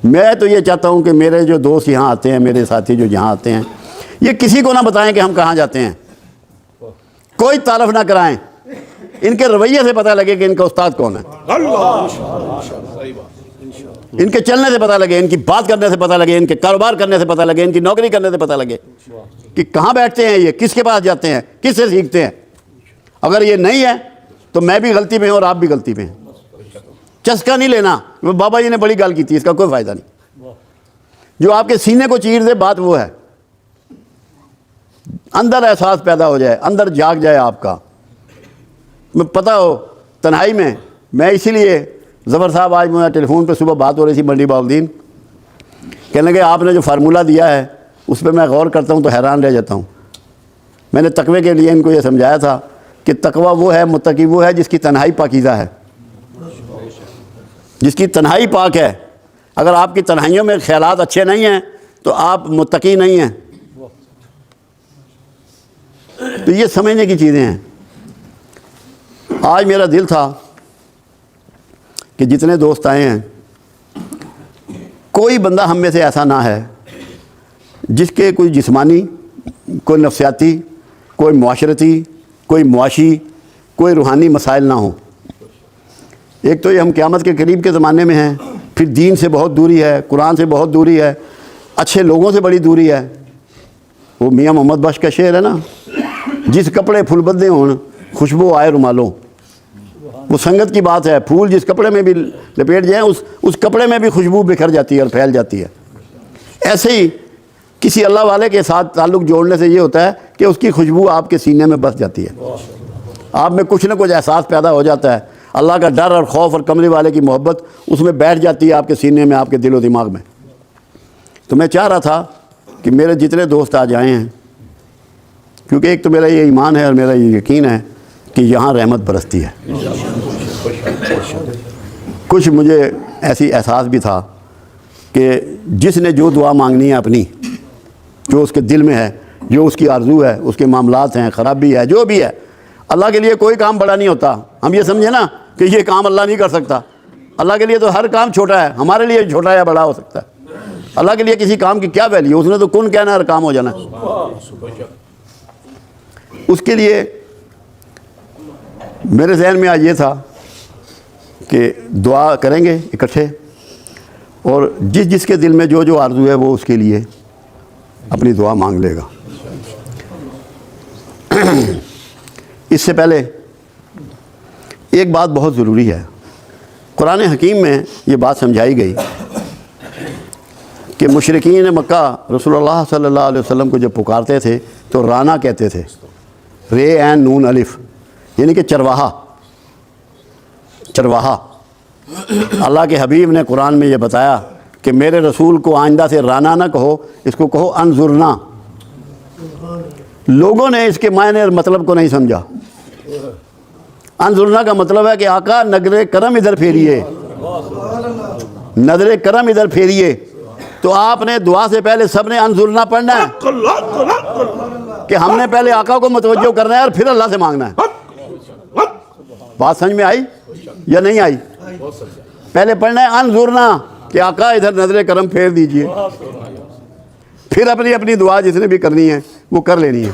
میں تو یہ چاہتا ہوں کہ میرے جو دوست یہاں آتے ہیں، میرے ساتھی جو یہاں آتے ہیں، یہ کسی کو نہ بتائیں کہ ہم کہاں جاتے ہیں، کوئی تعارف نہ کرائیں، ان کے رویے سے پتہ لگے کہ ان کا استاد کون ہے، ان کے چلنے سے پتہ لگے، ان کی بات کرنے سے پتہ لگے، ان کے کاروبار کرنے سے پتہ لگے، ان کی نوکری کرنے سے پتہ لگے کہ کہاں بیٹھتے ہیں، یہ کس کے پاس جاتے ہیں، کس سے سیکھتے ہیں۔ اگر یہ نہیں ہے تو میں بھی غلطی پہ ہوں اور آپ بھی غلطی پہ ہیں۔ چسکا نہیں لینا، بابا جی نے بڑی گل کی تھی، اس کا کوئی فائدہ نہیں۔ جو آپ کے سینے کو چیر دے بات وہ ہے، اندر احساس پیدا ہو جائے، اندر جاگ جائے آپ کا، میں پتہ ہو تنہائی میں اسی لیے ظفر صاحب آج مجھے ٹیلی فون پہ صبح بات ہو رہی تھی منڈی باؤالدین، کہنے لگے آپ نے جو فارمولہ دیا ہے اس پہ میں غور کرتا ہوں تو حیران رہ جاتا ہوں۔ میں نے تقوی کے لیے ان کو یہ سمجھایا تھا کہ تقوی وہ ہے، متقی وہ ہے جس کی تنہائی پاکیزہ ہے، جس کی تنہائی پاک ہے۔ اگر آپ کی تنہائیوں میں خیالات اچھے نہیں ہیں تو آپ متقی نہیں ہیں۔ تو یہ سمجھنے کی چیزیں ہیں۔ آج میرا دل تھا کہ جتنے دوست آئے ہیں کوئی بندہ ہم میں سے ایسا نہ ہے جس کے کوئی جسمانی، کوئی نفسیاتی، کوئی معاشرتی، کوئی معاشی، کوئی روحانی مسائل نہ ہوں۔ ایک تو یہ ہم قیامت کے قریب کے زمانے میں ہیں، پھر دین سے بہت دوری ہے، قرآن سے بہت دوری ہے، اچھے لوگوں سے بڑی دوری ہے۔ وہ میاں محمد بخش کا شعر ہے نا، جس کپڑے پھول بدے ہوں خوشبو آئے رومالوں۔ وہ سنگت کی بات ہے، پھول جس کپڑے میں بھی لپیٹ جائیں اس کپڑے میں بھی خوشبو بکھر جاتی ہے اور پھیل جاتی ہے۔ ایسے ہی کسی اللہ والے کے ساتھ تعلق جوڑنے سے یہ ہوتا ہے کہ اس کی خوشبو آپ کے سینے میں بس جاتی ہے، آپ میں کچھ نہ کچھ احساس پیدا ہو جاتا ہے، اللہ کا ڈر اور خوف اور کملی والے کی محبت اس میں بیٹھ جاتی ہے آپ کے سینے میں، آپ کے دل و دماغ میں۔ تو میں چاہ رہا تھا کہ میرے جتنے دوست آج آئے ہیں، کیونکہ ایک تو میرا یہ ایمان ہے اور میرا یہ یقین ہے کہ یہاں رحمت برستی ہے۔ کچھ مجھے ایسی احساس بھی تھا کہ جس نے جو دعا مانگنی ہے اپنی، جو اس کے دل میں ہے، جو اس کی آرزو ہے، اس کے معاملات ہیں، خرابی ہے، جو بھی ہے، اللہ کے لیے کوئی کام بڑا نہیں ہوتا۔ ہم یہ سمجھیں نا کہ یہ کام اللہ نہیں کر سکتا، اللہ کے لیے تو ہر کام چھوٹا ہے، ہمارے لیے چھوٹا یا بڑا ہو سکتا ہے۔ اللہ کے لیے کسی کام کی کیا ویلیو، اس نے تو کن کہنا ہر کام ہو جانا ہے۔ اس کے لیے میرے ذہن میں آج یہ تھا کہ دعا کریں گے اکٹھے، اور جس کے دل میں جو آرزو ہے وہ اس کے لیے اپنی دعا مانگ لے گا۔ اس سے پہلے ایک بات بہت ضروری ہے، قرآن حکیم میں یہ بات سمجھائی گئی کہ مشرکین مکہ رسول اللہ صلی اللہ علیہ وسلم کو جب پکارتے تھے تو رانا کہتے تھے، رے عین نون الف، یعنی کہ چرواہا۔ اللہ کے حبیب نے قرآن میں یہ بتایا کہ میرے رسول کو آئندہ سے رانا نہ کہو، اس کو کہو انظرنا۔ لوگوں نے اس کے معنی اور مطلب کو نہیں سمجھا۔ انظرنا کا مطلب ہے کہ آقا نظر کرم ادھر پھیریے، نظر کرم ادھر پھیریے۔ تو آپ نے دعا سے پہلے سب نے انظرنا پڑھنا ہے کہ ہم نے پہلے آقا کو متوجہ کرنا ہے اور پھر اللہ سے مانگنا ہے۔ بات سمجھ میں آئی یا نہیں آئی؟ پہلے پڑھنا ہے انظرنا کہ آقا ادھر نظر کرم پھیر دیجئے، پھر اپنی دعا جس نے بھی کرنی ہے وہ کر لینی ہے۔